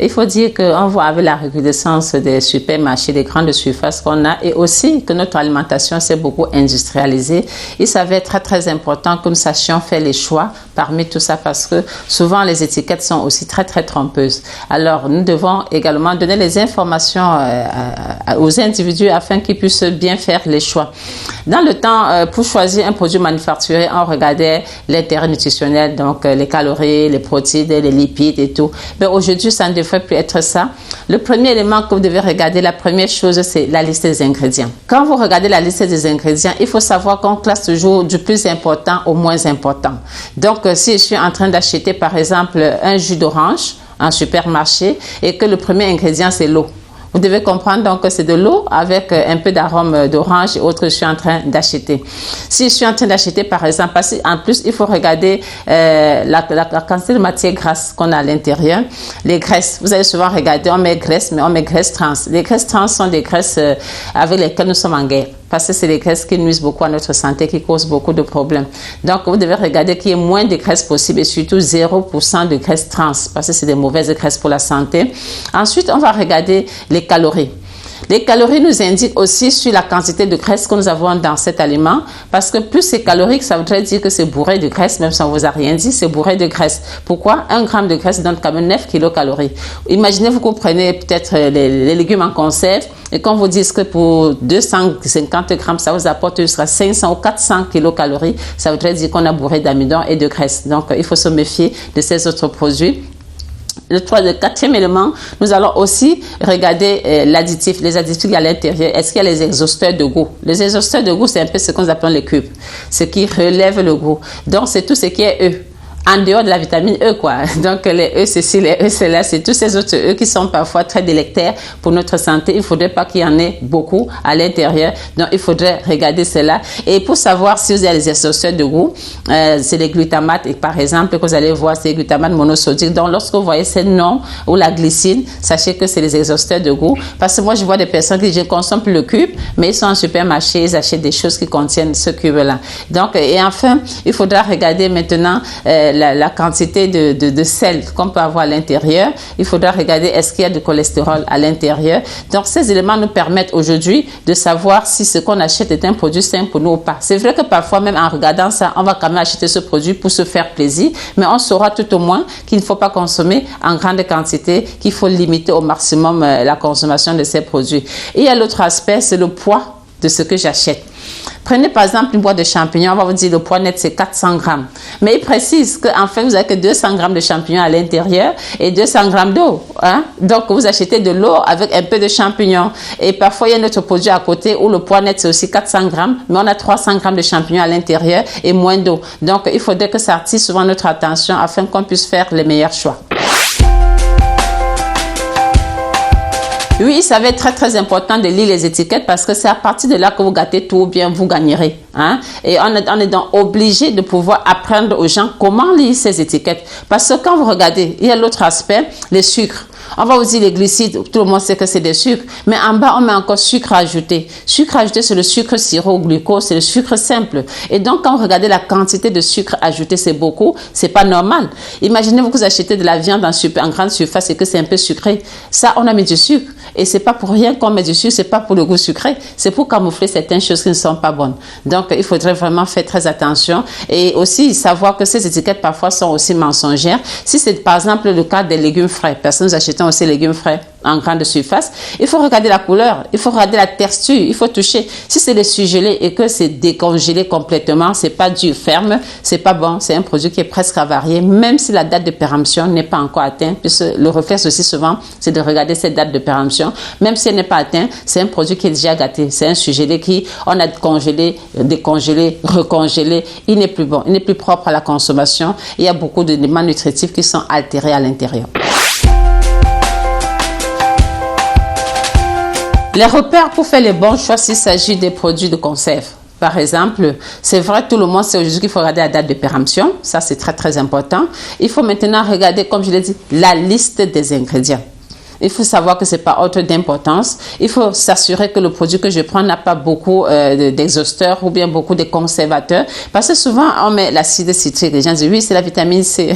Il faut dire qu'on voit avec la recrudescence des supermarchés, des grandes surfaces qu'on a, et aussi que notre alimentation s'est beaucoup industrialisée. Il s'avère très très important que nous sachions faire les choix parmi tout ça, parce que souvent les étiquettes sont aussi très très trompeuses. Alors nous devons également donner les informations aux individus afin qu'ils puissent bien faire les choix. Dans le temps, pour choisir un produit manufacturé, on regardait l'intérêt nutritionnel, donc les calories, les protéines, les lipides et tout. Mais aujourd'hui, ça ne devrait plus être ça. Le premier élément que vous devez regarder, la première chose, c'est la liste des ingrédients. Quand vous regardez la liste des ingrédients, il faut savoir qu'on classe toujours du plus important au moins important. Donc, si je suis en train d'acheter, par exemple, un jus d'orange en supermarché et que le premier ingrédient, c'est l'eau. Vous devez comprendre donc que c'est de l'eau avec un peu d'arôme d'orange et autres que je suis en train d'acheter. Si je suis en train d'acheter, par exemple, parce qu'en plus, il faut regarder la quantité de matière grasse qu'on a à l'intérieur. Les graisses, vous allez souvent regarder, on met graisse, mais on met graisse trans. Les graisses trans sont des graisses avec lesquelles nous sommes en guerre. Parce que c'est les graisses qui nuisent beaucoup à notre santé, qui causent beaucoup de problèmes. Donc, vous devez regarder qu'il y ait moins de graisses possible et surtout 0% de graisses trans, parce que c'est des mauvaises graisses pour la santé. Ensuite, on va regarder les calories. Les calories nous indiquent aussi sur la quantité de graisse que nous avons dans cet aliment, parce que plus c'est calorique, ça voudrait dire que c'est bourré de graisse, même si on ne vous a rien dit, c'est bourré de graisse. Pourquoi? 1 gramme de graisse donne quand même 9 kilocalories. Imaginez-vous que vous prenez peut-être les légumes en conserve, et qu'on vous dise que pour 250 grammes, ça vous apporte jusqu'à 500 ou 400 kilocalories, ça voudrait dire qu'on a bourré d'amidon et de graisse. Donc, il faut se méfier de ces autres produits. Le quatrième élément, nous allons aussi regarder l'additif, les additifs qu'il y a à l'intérieur. Est-ce qu'il y a les exhausteurs de goût? Les exhausteurs de goût, c'est un peu ce qu'on appelle les cubes, ce qui relève le goût. Donc, c'est tout ce qui est E. En dehors de la vitamine E, quoi. Donc, les E, ceci, les E, cela, c'est tous ces autres E qui sont parfois très délectaires pour notre santé. Il ne faudrait pas qu'il y en ait beaucoup à l'intérieur. Donc, il faudrait regarder cela. Et pour savoir si vous avez les exhausteurs de goût, c'est les glutamates. Et par exemple, que vous allez voir, c'est les glutamates monosodiques. Donc, lorsque vous voyez ces noms ou la glycine, sachez que c'est les exhausteurs de goût. Parce que moi, je vois des personnes qui disent, je ne consomme plus le cube, mais ils sont en supermarché, ils achètent des choses qui contiennent ce cube-là. Donc, et enfin, il faudra regarder maintenant, la quantité de sel qu'on peut avoir à l'intérieur. Il faudra regarder est-ce qu'il y a du cholestérol à l'intérieur. Donc, ces éléments nous permettent aujourd'hui de savoir si ce qu'on achète est un produit sain pour nous ou pas. C'est vrai que parfois, même en regardant ça, on va quand même acheter ce produit pour se faire plaisir, mais on saura tout au moins qu'il ne faut pas consommer en grande quantité, qu'il faut limiter au maximum la consommation de ces produits. Et il y a l'autre aspect, c'est le poids de ce que j'achète. Prenez par exemple une boîte de champignons, on va vous dire le poids net c'est 400 grammes. Mais il précise qu'en fait vous n'avez que 200 grammes de champignons à l'intérieur et 200 grammes d'eau. Hein? Donc vous achetez de l'eau avec un peu de champignons. Et parfois il y a un autre produit à côté où le poids net c'est aussi 400 grammes, mais on a 300 grammes de champignons à l'intérieur et moins d'eau. Donc il faudrait que ça attire souvent notre attention afin qu'on puisse faire les meilleurs choix. Oui, ça va être très très important de lire les étiquettes parce que c'est à partir de là que vous gâtez tout ou bien vous gagnerez. Hein? Et on est donc obligé de pouvoir apprendre aux gens comment lire ces étiquettes. Parce que quand vous regardez, il y a l'autre aspect, les sucres. On va vous dire les glucides, tout le monde sait que c'est des sucres. Mais en bas, on met encore sucre ajouté. Sucre ajouté, c'est le sucre sirop glucose, c'est le sucre simple. Et donc, quand vous regardez la quantité de sucre ajouté, c'est beaucoup, c'est pas normal. Imaginez-vous que vous achetez de la viande en grande surface et que c'est un peu sucré. Ça, on a mis du sucre. Et c'est pas pour rien qu'on met du sucre, c'est pas pour le goût sucré. C'est pour camoufler certaines choses qui ne sont pas bonnes. Donc, il faudrait vraiment faire très attention. Et aussi, savoir que ces étiquettes, parfois, sont aussi mensongères. Si c'est, par exemple, le cas des légumes frais, personne nous achetons aussi légumes frais en grande surface, il faut regarder la couleur, il faut regarder la texture, il faut toucher. Si c'est des surgelés et que c'est décongelé complètement, c'est pas dur, ferme, c'est pas bon, c'est un produit qui est presque avarié, même si la date de péremption n'est pas encore atteinte, puisque le réflexe aussi souvent, c'est de regarder cette date de péremption. Même si elle n'est pas atteinte, c'est un produit qui est déjà gâté, c'est un surgelé qui, on a congelé, décongelé, recongelé, il n'est plus bon, il n'est plus propre à la consommation, il y a beaucoup d'éléments nutritifs qui sont altérés à l'intérieur. Les repères pour faire les bons choix s'il s'agit des produits de conserve. Par exemple, c'est vrai, tout le monde sait aujourd'hui qu'il faut regarder la date de péremption. Ça, c'est très, très important. Il faut maintenant regarder, comme je l'ai dit, la liste des ingrédients. il faut savoir que c'est pas autre d'importance. Il faut s'assurer que le produit que je prends n'a pas beaucoup d'exhausteurs ou bien beaucoup de conservateurs. Parce que souvent, on met l'acide citrique. Les gens disent, oui, c'est la vitamine C.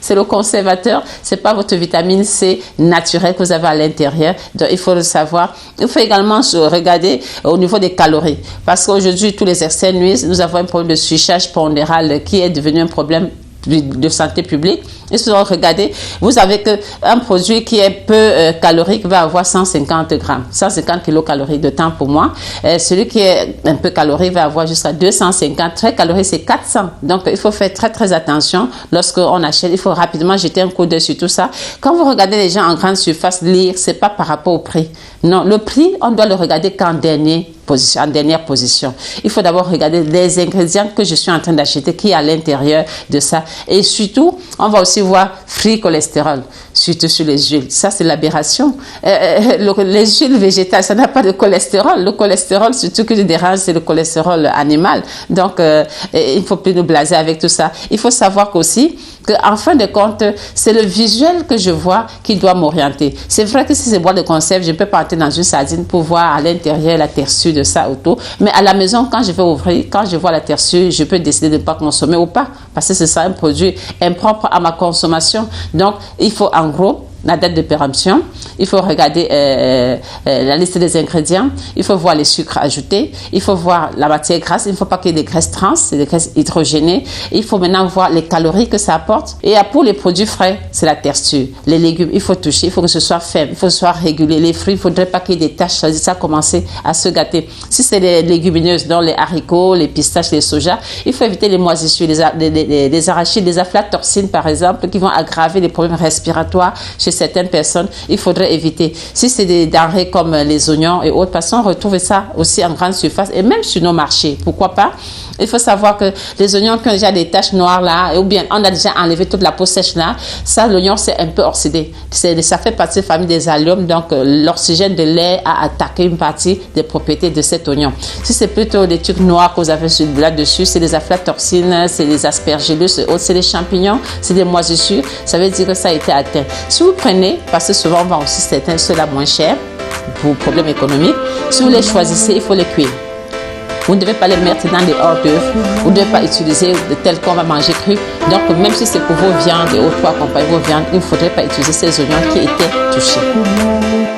C'est le conservateur. C'est pas votre vitamine C naturelle que vous avez à l'intérieur. Donc, il faut le savoir. Il faut également regarder au niveau des calories. Parce qu'aujourd'hui, tous les excès nuisent. Nous avons un problème de surcharge pondérale qui est devenu un problème de santé publique. Il faut regarder, vous avez qu'un produit qui est peu calorique va avoir 150 grammes, 150 kilocalories de temps pour moi. Celui qui est un peu calorique va avoir jusqu'à 250. Très calorique, c'est 400. Donc, il faut faire très, très attention lorsqu'on achète. Il faut rapidement jeter un coup d'œil sur tout ça. Quand vous regardez les gens en grande surface lire, c'est pas par rapport au prix. Non, le prix, on doit le regarder qu'en dernière position. Il faut d'abord regarder les ingrédients que je suis en train d'acheter, qui est à l'intérieur de ça. Et surtout, on va aussi voir free cholestérol, surtout sur les huiles. Ça, c'est l'aberration. Les huiles végétales, ça n'a pas de cholestérol. Le cholestérol, surtout que je dérange, c'est le cholestérol animal. Donc, il ne faut plus nous blaser avec tout ça. Il faut savoir qu'aussi, qu'en fin de compte, c'est le visuel que je vois qui doit m'orienter. C'est vrai que si c'est boîte de conserve, je ne peux pas entrer dans une sardine pour voir à l'intérieur la texture de ça autour. Mais à la maison, quand je vais ouvrir, quand je vois la texture, je peux décider de ne pas consommer ou pas. Parce que c'est ça un produit impropre à ma consommation. Donc, il faut en gros la date de péremption, il faut regarder la liste des ingrédients, il faut voir les sucres ajoutés, il faut voir la matière grasse, il ne faut pas qu'il y ait des graisses trans, des graisses hydrogénées, il faut maintenant voir les calories que ça apporte. Et pour les produits frais, c'est la texture. Les légumes, il faut toucher, il faut que ce soit ferme, il faut que ce soit régulier. Les fruits, il ne faudrait pas qu'il y ait des taches, ça commencer à se gâter. Si c'est les légumineuses, donc les haricots, les pistaches, les soja, il faut éviter les moisissures, les arachides, les aflatoxines par exemple, qui vont aggraver les problèmes respiratoires chez certaines personnes. Il faudrait éviter. Si c'est des denrées comme les oignons et autres, parce qu'on retrouve ça aussi en grande surface et même sur nos marchés. Pourquoi pas? Il faut savoir que les oignons qui ont déjà des taches noires là, ou bien on a déjà enlevé toute la peau sèche là, ça, l'oignon, c'est un peu oxydé. Ça fait partie de la famille des alliums, donc l'oxygène de l'air a attaqué une partie des propriétés de cet oignon. Si c'est plutôt des trucs noirs que vous avez là-dessus, c'est des aflatoxines, c'est des aspergillus, c'est des champignons, c'est des moisissures, ça veut dire que ça a été atteint. Si vous prenez, parce que souvent on va aussi certains ceux-là moins cher, pour problèmes économiques, si vous les choisissez, il faut les cuire. Vous ne devez pas les mettre dans des hors d'œuvre. Vous ne devez pas utiliser de tels qu'on va manger cru. Donc, même si c'est pour vos viandes et autres pour accompagner vos viandes, il ne faudrait pas utiliser ces oignons qui étaient touchés.